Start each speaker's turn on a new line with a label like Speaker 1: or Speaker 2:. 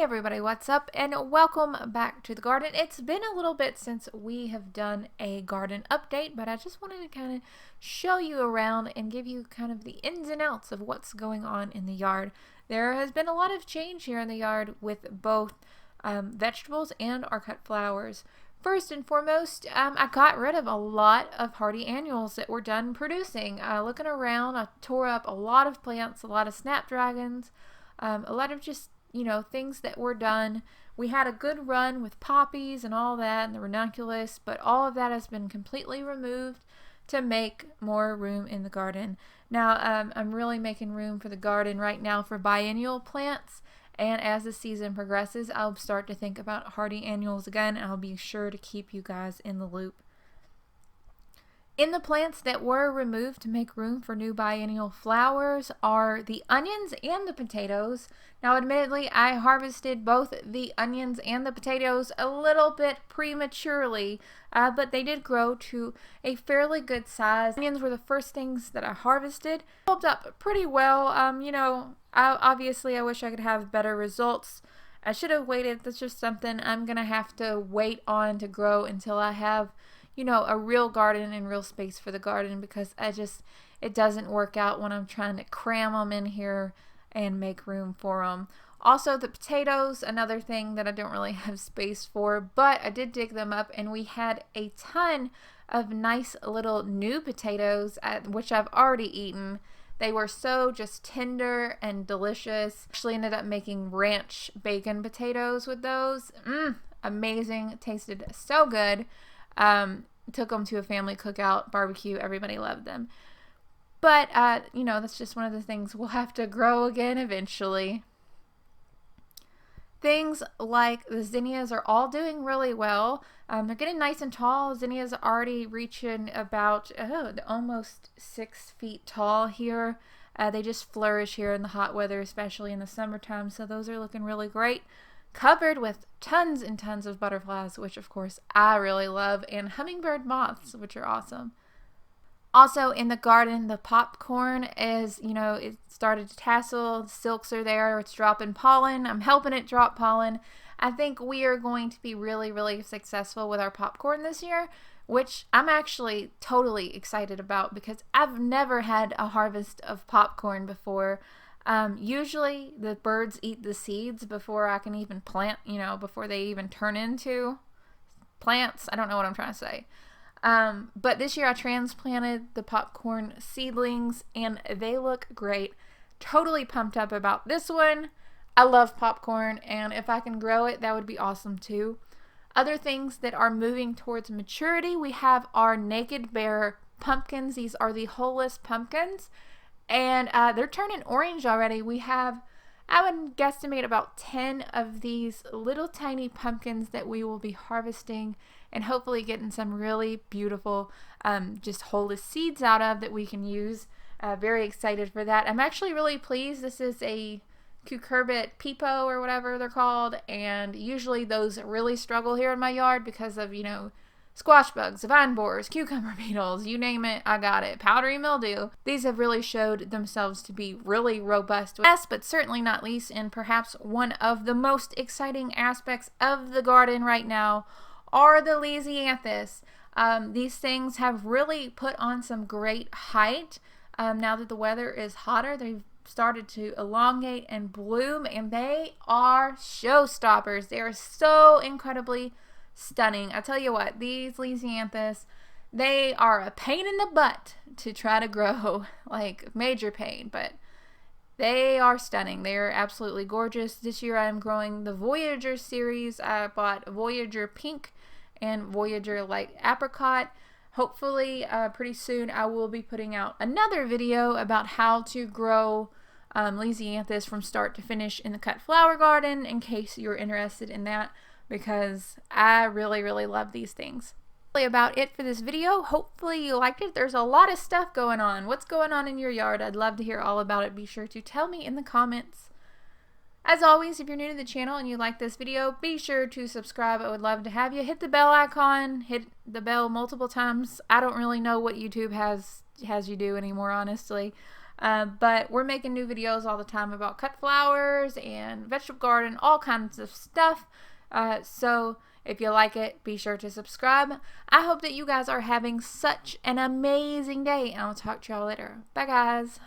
Speaker 1: everybody, what's up, and welcome back to the garden. It's been a little bit since we have done a garden update, but I just wanted to kind of show you around and give you kind of the ins and outs of what's going on in the yard. There has been a lot of change here in the yard with both vegetables and our cut flowers. First and foremost, I got rid of a lot of hardy annuals that were done producing. Looking around, I tore up a lot of plants, a lot of snapdragons, a lot of just things that were done. We had a good run with poppies and all that and the ranunculus, but all of that has been completely removed to make more room in the garden. Now I'm really making room for the garden right now for biennial plants, and as the season progresses I'll start to think about hardy annuals again, and I'll be sure to keep you guys in the loop. In the plants that were removed to make room for new biennial flowers are the onions and the potatoes. Now admittedly, I harvested both the onions and the potatoes a little bit prematurely, but they did grow to a fairly good size. Onions were the first things that I harvested. Held up pretty well. Obviously I wish I could have better results. I should have waited. That's just something I'm gonna have to wait on to grow until I have a real garden and real space for the garden, because it doesn't work out when I'm trying to cram them in here and make room for them. Also, the potatoes, another thing that I don't really have space for, but I did dig them up, and we had a ton of nice little new potatoes, which I've already eaten. They were so just tender and delicious. Actually ended up making ranch bacon potatoes with those. Amazing. Tasted so good. Took them to a family cookout barbecue. Everybody loved them. But, that's just one of the things we'll have to grow again eventually. Things like the zinnias are all doing really well. They're getting nice and tall. Zinnias are already reaching about almost 6 feet tall here. They just flourish here in the hot weather, especially in the summertime. So those are looking really great. Covered with tons and tons of butterflies, which of course I really love, and hummingbird moths, which are awesome. Also in the garden, the popcorn is, it started to tassel. The silks are there. It's dropping pollen. I'm helping it drop pollen. I think we are going to be really, really successful with our popcorn this year, which I'm actually totally excited about because I've never had a harvest of popcorn before. Usually the birds eat the seeds before I can even plant, before they even turn into plants. I don't know what I'm trying to say. But this year I transplanted the popcorn seedlings and they look great. Totally pumped up about this one. I love popcorn, and if I can grow it, that would be awesome too. Other things that are moving towards maturity, we have our naked bear pumpkins. These are the holeless pumpkins. And they're turning orange already. We have, I would guesstimate, about 10 of these little tiny pumpkins that we will be harvesting and hopefully getting some really beautiful just holeless seeds out of that we can use. Very excited for that. I'm actually really pleased. This is a cucurbit peepo or whatever they're called, and usually those really struggle here in my yard because of squash bugs, vine borers, cucumber beetles, you name it, I got it. Powdery mildew. These have really showed themselves to be really robust. Last but certainly not least, and perhaps one of the most exciting aspects of the garden right now, are the lisianthus. These things have really put on some great height. Now that the weather is hotter, they've started to elongate and bloom, and they are showstoppers. They are so incredibly stunning. I tell you what, these lisianthus, they are a pain in the butt to try to grow, like major pain, but they are stunning. They are absolutely gorgeous. This year I'm growing the Voyager series. I bought Voyager Pink and Voyager Light Apricot. Hopefully pretty soon I will be putting out another video about how to grow lisianthus from start to finish in the cut flower garden, in case you're interested in that, because I really, really love these things. That's about it for this video. Hopefully you liked it. There's a lot of stuff going on. What's going on in your yard? I'd love to hear all about it. Be sure to tell me in the comments. As always, if you're new to the channel and you like this video, be sure to subscribe. I would love to have you. Hit the bell icon. Hit the bell multiple times. I don't really know what YouTube has you do anymore, honestly. But we're making new videos all the time about cut flowers and vegetable garden, all kinds of stuff. So if you like it, be sure to subscribe. I hope that you guys are having such an amazing day, and I'll talk to y'all later. Bye, guys.